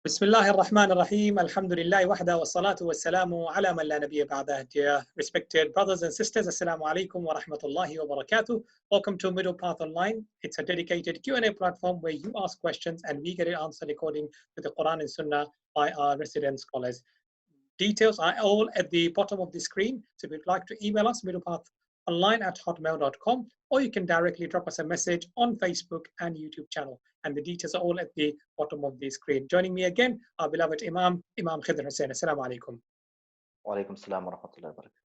بسم الله الرحمن الرحيم الحمد لله وحده والصلاة والسلام على من لا نبي بعده. Dear respected brothers and sisters, Assalamu alaikum wa rahmatullahi wa barakatuh. Welcome to MiddlePath Online. It's a dedicated Q&A platform where you ask questions and we get it answered according to the Quran and Sunnah by our resident scholars. Details are all at the bottom of the screen. So if you'd like to email us, middlepathodline@hotmail.com, or you can directly drop us a message on Facebook and YouTube channel. And the details are all at the bottom of the screen. Joining me again, our beloved Imam Khidir Hussain. Assalamu alaikum. Wa alaikum salam wa rahmatullahi wa barakatuh.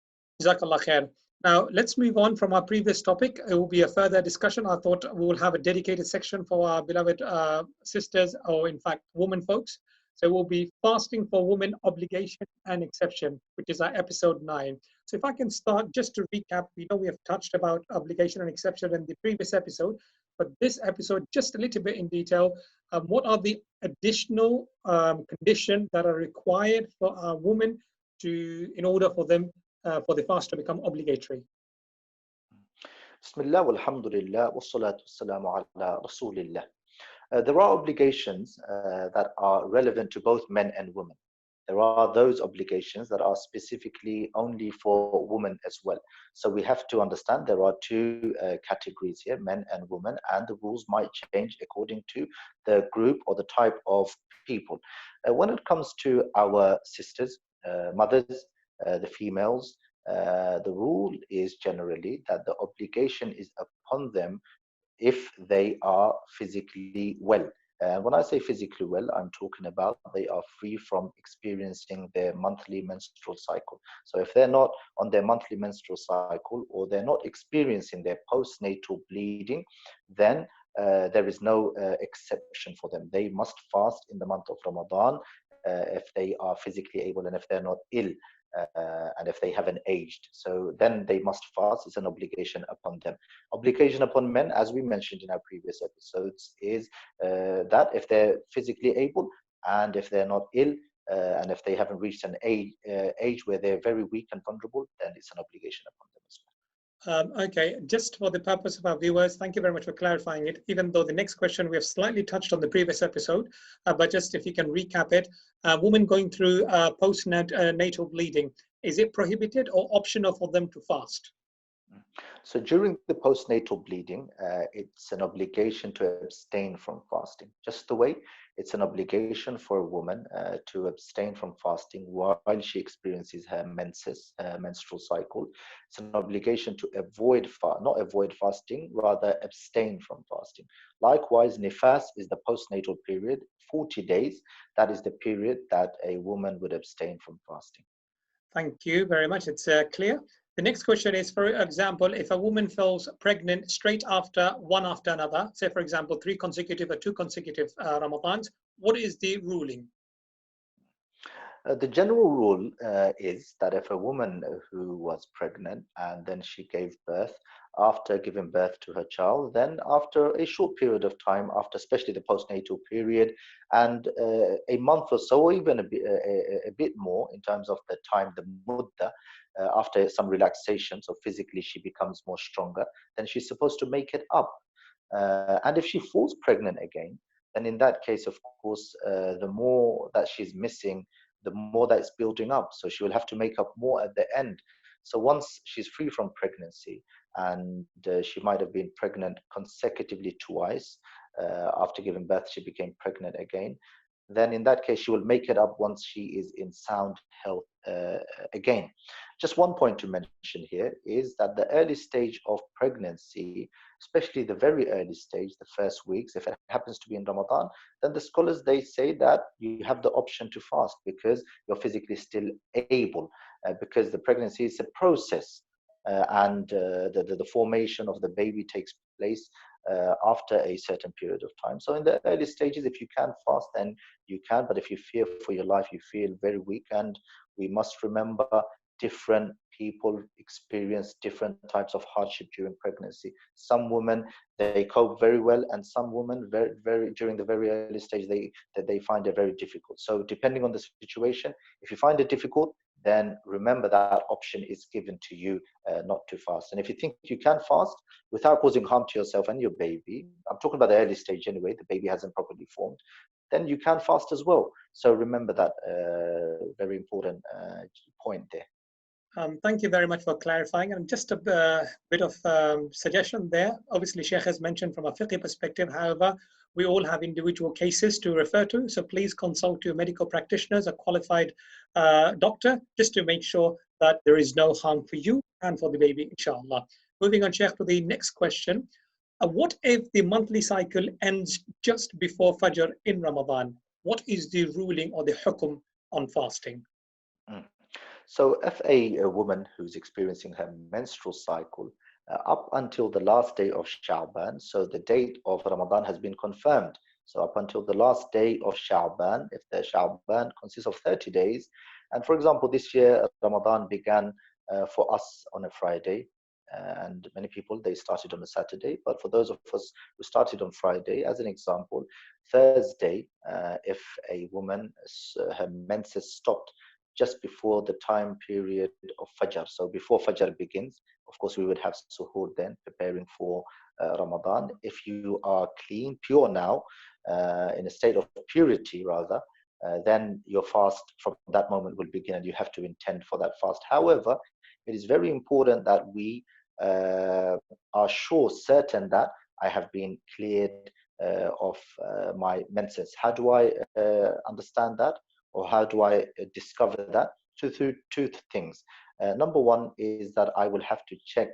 Jazakallah khair. Now, let's move on from our previous topic. It will be a further discussion. I thought we will have a dedicated section for our beloved sisters, or in fact, women folks. So we'll be fasting for women, obligation and exception, which is our episode 9. So if I can start just to recap, we know we have touched about obligation and exception in the previous episode, but this episode, just a little bit in detail, what are the additional conditions that are required for a woman in order for them for the fast to become obligatory? Bismillah walhamdulillah wassalatu wassalamu ala rasulillah. There are obligations that are relevant to both men and women. There are those obligations that are specifically only for women as well. So we have to understand there are two categories here, men and women, and the rules might change according to the group or the type of people. When it comes to our sisters, mothers, the females, the rule is generally that the obligation is upon them if they are physically well. When I say physically well, I'm talking about they are free from experiencing their monthly menstrual cycle. So if they're not on their monthly menstrual cycle, or they're not experiencing their postnatal bleeding, then there is no exception for them. They must fast in the month of Ramadan if they are physically able and if they're not ill. And if they haven't aged, so then they must fast. It's an obligation upon them. Obligation upon men, as we mentioned in our previous episodes, is that if they're physically able and if they're not ill and if they haven't reached an age where they're very weak and vulnerable, then it's an obligation upon them as well. Okay, just for the purpose of our viewers, thank you very much for clarifying it, even though the next question we have slightly touched on the previous episode, but just if you can recap it. Women going through postnatal bleeding, is it prohibited or optional for them to fast? So during the postnatal bleeding, it's an obligation to abstain from fasting. Just the way it's an obligation for a woman to abstain from fasting while she experiences her menstrual cycle. It's an obligation to not avoid fasting, rather abstain from fasting. Likewise, nifas is the postnatal period, 40 days. That is the period that a woman would abstain from fasting. Thank you very much. It's clear. The next question is, for example, if a woman falls pregnant straight after one after another, say for example 3 consecutive or 2 consecutive Ramadans, what is the ruling? The general rule is that if a woman who was pregnant and then she gave birth, after giving birth to her child, then after a short period of time, after especially the postnatal period, and a month or so, or even a bit more in terms of the time, the mudda, after some relaxation, so physically she becomes more stronger, then she's supposed to make it up. And if she falls pregnant again, then in that case, of course, the more that she's missing, the more that it's building up. So she will have to make up more at the end. So once she's free from pregnancy, and she might have been pregnant consecutively twice, after giving birth, she became pregnant again, then in that case, she will make it up once she is in sound health again. Just one point to mention here is that the early stage of pregnancy, especially the very early stage, the first weeks, if it happens to be in Ramadan, then the scholars, they say that you have the option to fast because you're physically still able, because the pregnancy is a process. And the formation of the baby takes place after a certain period of time. So in the early stages, if you can fast, then you can. But if you fear for your life, you feel very weak. And we must remember different people experience different types of hardship during pregnancy. Some women, they cope very well, and some women very during the very early stage they find it very difficult. So depending on the situation, if you find it difficult, then remember that option is given to you not to fast. And if you think you can fast without causing harm to yourself and your baby, I'm talking about the early stage anyway, the baby hasn't properly formed, then you can fast as well. So remember that very important point there. Thank you very much for clarifying. And just a bit of suggestion there. Obviously, Sheikh has mentioned from a fiqh perspective. However, we all have individual cases to refer to. So please consult your medical practitioners, a qualified doctor, just to make sure that there is no harm for you and for the baby, inshallah. Moving on, Sheikh, to the next question. What if the monthly cycle ends just before Fajr in Ramadan? What is the ruling or the hukum on fasting? Mm. So if a woman who's experiencing her menstrual cycle up until the last day of Sha'ban, so the date of Ramadan has been confirmed. So up until the last day of Sha'ban, if the Sha'ban consists of 30 days, and for example, this year Ramadan began for us on a Friday, and many people they started on a Saturday. But for those of us who started on Friday, as an example, Thursday, if a woman her menses stopped just before the time period of Fajr. So before Fajr begins, of course, we would have suhoor then, preparing for Ramadan. If you are clean, pure now, in a state of purity rather, then your fast from that moment will begin and you have to intend for that fast. However, it is very important that we are sure, certain that I have been cleared of my menses. How do I understand that? Or how do I discover that? Through two things. Number one is that I will have to check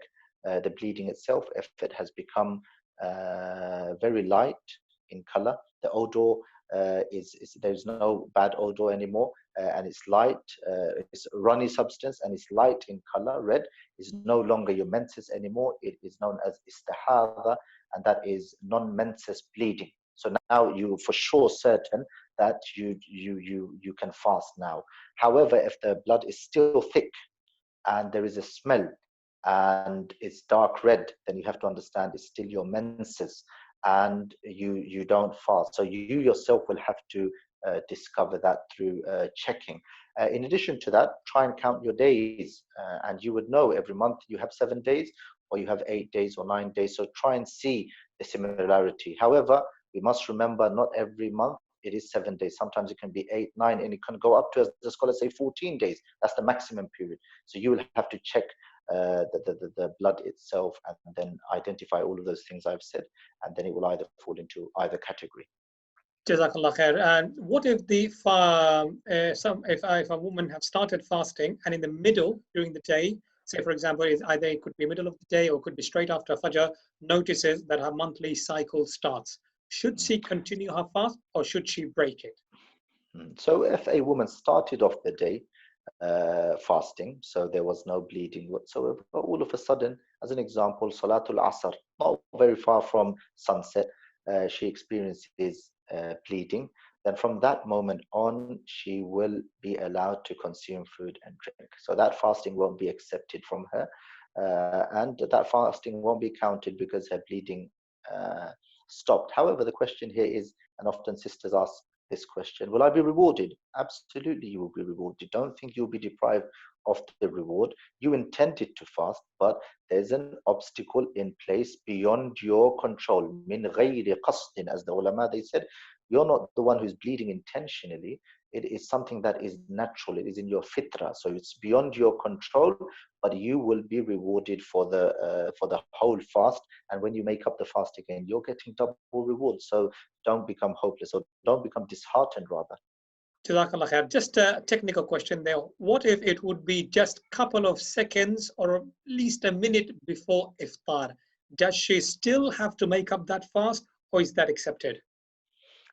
the bleeding itself. If it has become very light in color, the odor is there's no bad odor anymore, and it's light, it's runny substance, and it's light in color. Red is no longer your menses anymore. It is known as istihada, and that is non-menses bleeding. So now you for sure certain that you can fast now. However, if the blood is still thick and there is a smell and it's dark red, then you have to understand it's still your menses and you don't fast. So you yourself will have to discover that through checking. In addition to that, try and count your days, and you would know every month you have 7 days or you have 8 days or 9 days. So try and see the similarity. However, we must remember not every month it is 7 days. Sometimes it can be 8, 9, and it can go up to, as the scholars say, 14 days. That's the maximum period. So you will have to check the blood itself and then identify all of those things I've said, and then it will either fall into either category. Jazakallah khair. And what if if a woman have started fasting and in the middle during the day, say for example, either it could be middle of the day or could be straight after Fajr, notices that her monthly cycle starts. Should she continue her fast or should she break it? So if a woman started off the day fasting, so there was no bleeding whatsoever, but all of a sudden, as an example, Salatul Asr, not very far from sunset, she experiences bleeding, then from that moment on, she will be allowed to consume food and drink. So that fasting won't be accepted from her, and that fasting won't be counted because her bleeding stopped. However, the question here is, and often sisters ask this question, will I be rewarded? Absolutely, you will be rewarded. Don't think you'll be deprived of the reward. You intended to fast, but there's an obstacle in place beyond your control. Min ghayri qasdin, as the ulama they said, you're not the one who's bleeding intentionally. It is something that is natural. It is in your fitra, so it's beyond your control. But you will be rewarded for the whole fast. And when you make up the fast again, you're getting double reward. So don't become hopeless, or don't become disheartened rather. Jazakallah khair. Just a technical question there. What if it would be just a couple of seconds or at least a minute before iftar? Does she still have to make up that fast or is that accepted?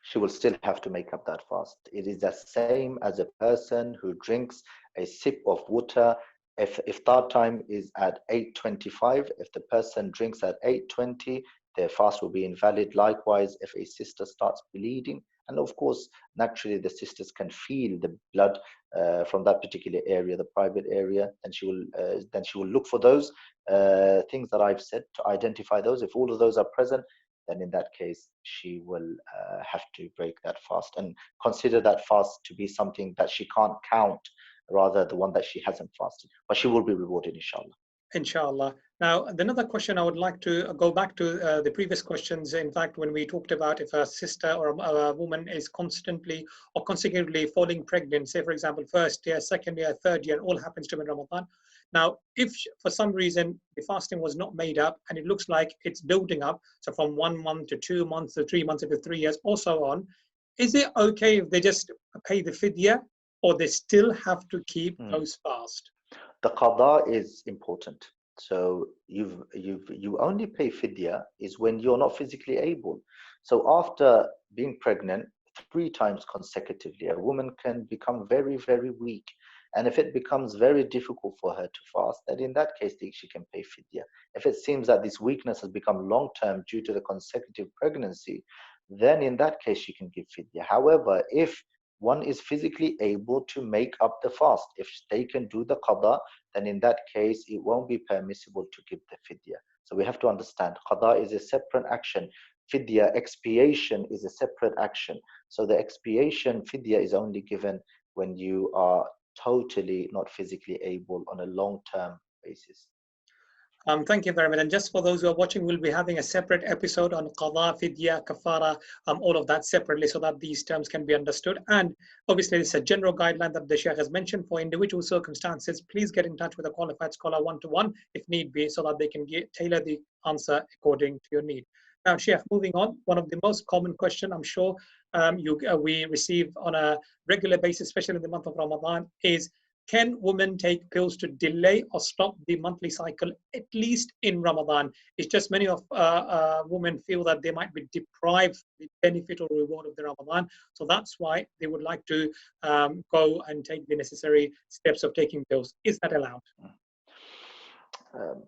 She will still have to make up that fast. It is the same as a person who drinks a sip of water. If iftar time is at 8:25, if the person drinks at 8:20, their fast will be invalid. Likewise, if a sister starts bleeding, and of course, naturally, the sisters can feel the blood from that particular area, the private area, and then she will look for those things that I've said to identify those. If all of those are present, then in that case, she will have to break that fast and consider that fast to be something that she can't count, rather the one that she hasn't fasted. But she will be rewarded, inshallah. Inshallah. Now, another question I would like to go back to the previous questions. In fact, when we talked about if a sister or a woman is constantly or consecutively falling pregnant, say, for example, first year, second year, third year, all happens to be in Ramadan. Now, if for some reason the fasting was not made up and it looks like it's building up, so from 1 month to 2 months to 3 months to 3 years, or so on, is it okay if they just pay the fidya or they still have to keep Mm. those fast? The qada is important. So you only pay fidya is when you're not physically able. So after being pregnant 3 times consecutively, a woman can become very, very weak. And if it becomes very difficult for her to fast, then in that case, she can pay fidya. If it seems that this weakness has become long term due to the consecutive pregnancy, then in that case, she can give fidya. However, if one is physically able to make up the fast, if they can do the qada, then in that case, it won't be permissible to give the fidya. So we have to understand qada is a separate action. Fidya, expiation, is a separate action. So the expiation fidya is only given when you are totally not physically able on a long-term basis. Thank you very much. And just for those who are watching, we'll be having a separate episode on qada, fidya, kafara, all of that separately so that these terms can be understood. And obviously, it's a general guideline that the Sheikh has mentioned for individual circumstances. Please get in touch with a qualified scholar one-to-one if need be so that they can tailor the answer according to your need. Now, Sheikh, moving on, one of the most common question I'm sure we receive on a regular basis, especially in the month of Ramadan, is can women take pills to delay or stop the monthly cycle, at least in Ramadan? It's just many of women feel that they might be deprived the benefit or reward of the Ramadan. So that's why they would like to go and take the necessary steps of taking pills. Is that allowed? Um,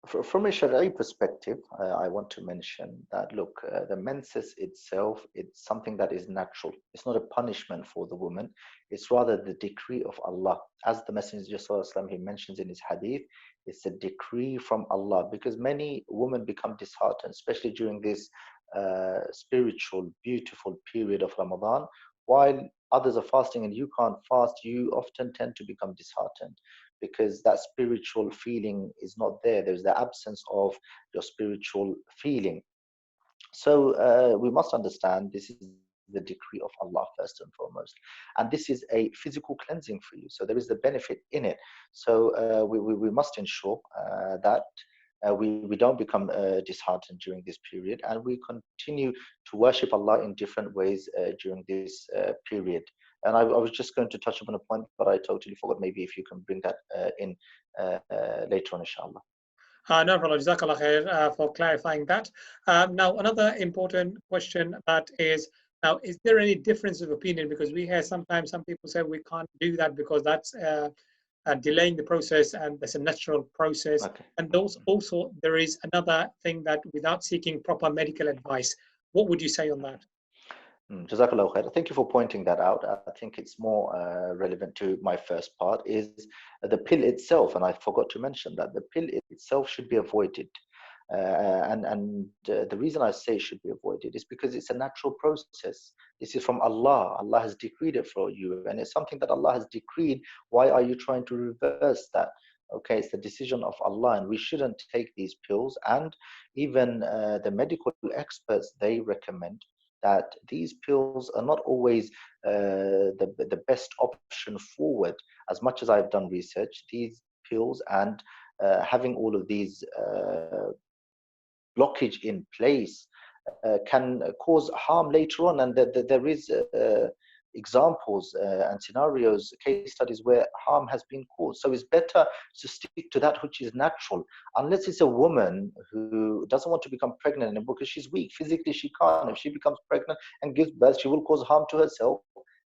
from a Shari'i perspective, I want to mention that look, the menses itself, it's something that is natural. It's not a punishment for the woman. It's rather the decree of Allah. As the Messenger ﷺ, he mentions in his hadith, it's a decree from Allah because many women become disheartened, especially during this spiritual, beautiful period of Ramadan. While others are fasting and you can't fast, you often tend to become disheartened because that spiritual feeling is not there. There's the absence of your spiritual feeling. So we must understand this is the decree of Allah first and foremost. And this is a physical cleansing for you. So there is the benefit in it. So we must ensure that we don't become disheartened during this period and we continue to worship Allah in different ways during this period. And I was just going to touch upon a point, but I totally forgot. Maybe if you can bring that in later on, inshallah. No problem. Jazakallah khair for clarifying that. Now, another important question that is, now, is there any difference of opinion? Because we hear sometimes some people say we can't do that because that's delaying the process and there's a natural process. Okay. And those also, there is another thing that without seeking proper medical advice. What would you say on that? Jazakallah khair. Thank you for pointing that out. I think it's more relevant to my first part is the pill itself, and I forgot to mention that the pill itself should be avoided. And the reason I say should be avoided is because it's a natural process. This is from Allah. Allah has decreed it for you, and it's something that Allah has decreed. Why are you trying to reverse that? Okay, it's the decision of Allah, and we shouldn't take these pills. And even the medical experts, they recommend that these pills are not always the best option forward. As much as I've done research, these pills and having all of these blockage in place can cause harm later on. And there is examples and scenarios, case studies where harm has been caused. So it's better to stick to that which is natural, unless it's a woman who doesn't want to become pregnant anymore because she's weak. Physically, she can't. If she becomes pregnant and gives birth, she will cause harm to herself.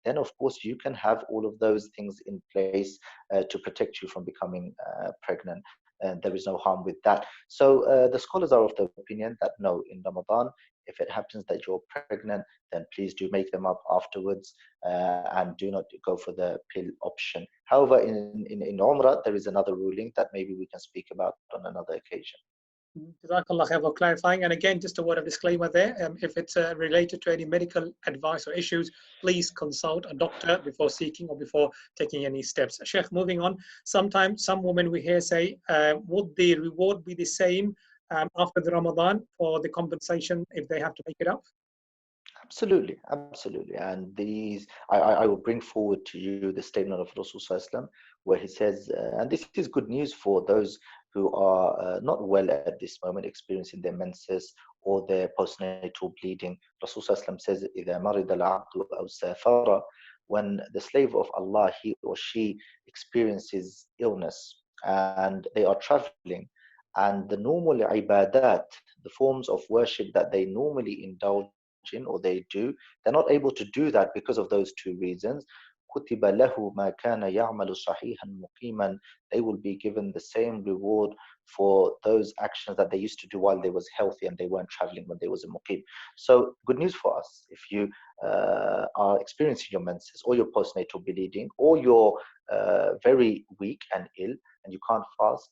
Then, of course, you can have all of those things in place to protect you from becoming pregnant. And there is no harm with that. So the scholars are of the opinion that no, in Ramadan, if it happens that you're pregnant, then please do make them up afterwards and do not go for the pill option. However, in Umrah, there is another ruling that maybe we can speak about on another occasion. Jazakallah khair for clarifying. And again, just a word of disclaimer there. If it's related to any medical advice or issues, please consult a doctor before seeking or before taking any steps. Sheikh, moving on. Sometimes some women we hear say, would the reward be the same after the Ramadan for the compensation if they have to make it up? Absolutely, absolutely. And I will bring forward to you the statement of Rasul, where he says, and this is good news for those who are not well at this moment, experiencing their menses or their postnatal bleeding. Rasul says, إِذَا مَرِضَ الْعَبْدُ أَوْ سَافَرَ, when the slave of Allah, he or she experiences illness and they are traveling, and the normal ibadat, the forms of worship that they normally indulge in or they do, they're not able to do that because of those two reasons. كُتِبَ لَهُ مَا كَانَ يَعْمَلُ صَحِيحًا مُقِيمًا, they will be given the same reward for those actions that they used to do while they was healthy and they weren't traveling when they was a muqim. So good news for us. If you are experiencing your menses or your postnatal bleeding, or you're very weak and ill and you can't fast,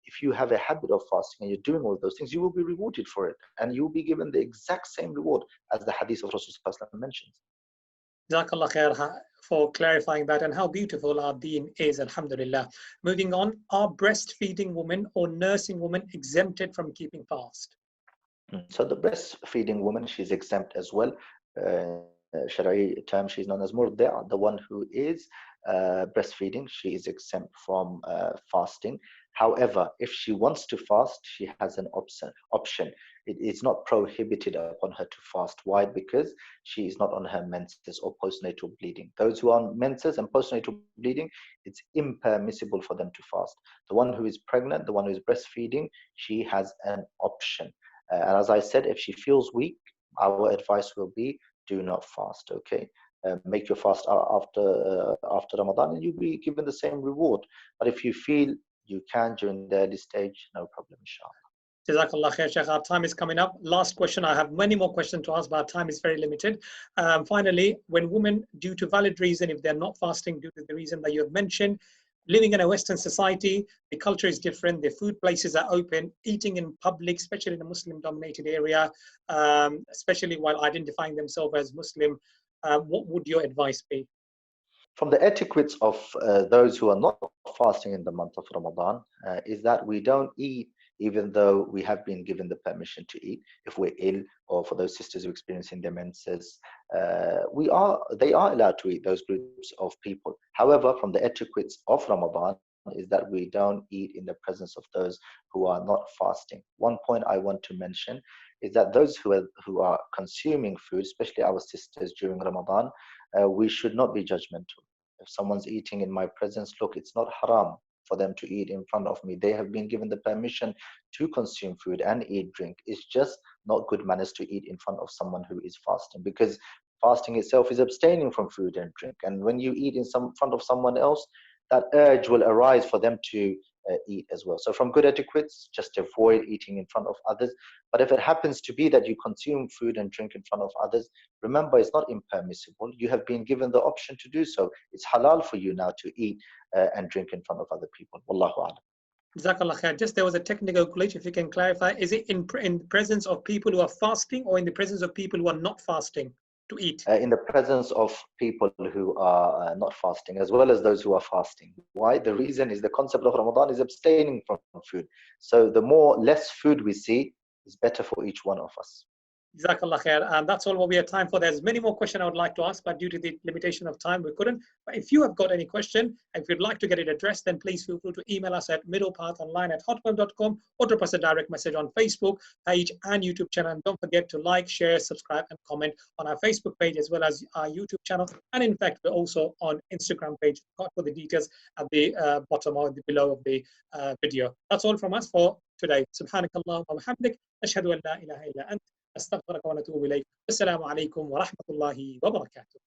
if you have a habit of fasting and you're doing all those things, you will be rewarded for it, and you will be given the exact same reward as the hadith of Rasulullah mentions. Jazakallah khair for clarifying that, and how beautiful our deen is, alhamdulillah. Moving on, are breastfeeding women or nursing women exempted from keeping fast? So the breastfeeding woman, she's exempt as well. Shari'i term, she's known as murdi'a, the one who is breastfeeding, she is exempt from fasting. However, if she wants to fast, she has an option. It is not prohibited upon her to fast. Why? Because she is not on her menses or postnatal bleeding. Those who are on menses and postnatal bleeding, it's impermissible for them to fast. The one who is pregnant, the one who is breastfeeding, she has an option. And as I said, if she feels weak, our advice will be, do not fast, okay? Make your fast after Ramadan and you'll be given the same reward. But if you feel you can during the early stage, no problem, inshallah. Jazakallah khair, Sheikh. Our time is coming up. Last question. I have many more questions to ask, but our time is very limited. Finally, when women, due to valid reason, if they're not fasting due to the reason that you have mentioned, living in a Western society, the culture is different, the food places are open, eating in public, especially in a Muslim-dominated area, especially while identifying themselves as Muslim, what would your advice be? From the etiquettes of those who are not fasting in the month of Ramadan, is that we don't eat even though we have been given the permission to eat. If we're ill, or for those sisters who are experiencing their menses, they are allowed to eat, those groups of people. However, from the etiquettes of Ramadan is that we don't eat in the presence of those who are not fasting. One point I want to mention is that those who are consuming food, especially our sisters during Ramadan, we should not be judgmental. If someone's eating in my presence, look, it's not haram for them to eat in front of me. They have been given the permission to consume food and eat drink. It's just not good manners to eat in front of someone who is fasting, because fasting itself is abstaining from food and drink. And when you eat in front of someone else, that urge will arise for them to eat as well. So from good etiquettes, just avoid eating in front of others. But if it happens to be that you consume food and drink in front of others, remember, it's not impermissible. You have been given the option to do so. It's halal for you now to eat and drink in front of other people. Wallahu a'lam. Jazakallah khair. Just there was a technical glitch, if you can clarify. Is it in the presence of people who are fasting, or in the presence of people who are not fasting to eat? In the presence of people who are not fasting, as well as those who are fasting. Why? The reason is the concept of Ramadan is abstaining from food. So the less food we see is better for each one of us. Jazakallah khair. And that's all what we have time for. There's many more questions I would like to ask, but due to the limitation of time, we couldn't. But if you have got any question, and if you'd like to get it addressed, then please feel free to email us at middlepathonline@hotmail.com, or drop us a direct message on Facebook page and YouTube channel. And don't forget to like, share, subscribe, and comment on our Facebook page as well as our YouTube channel. And in fact, we're also on Instagram page. Got for the details at the bottom or the below of the video. That's all from us for today. Subhanakallah wa bihamdik. Ashhadu an la ilaha illa ant. أستغفرك ونتوب إليك. السلام عليكم ورحمة الله وبركاته.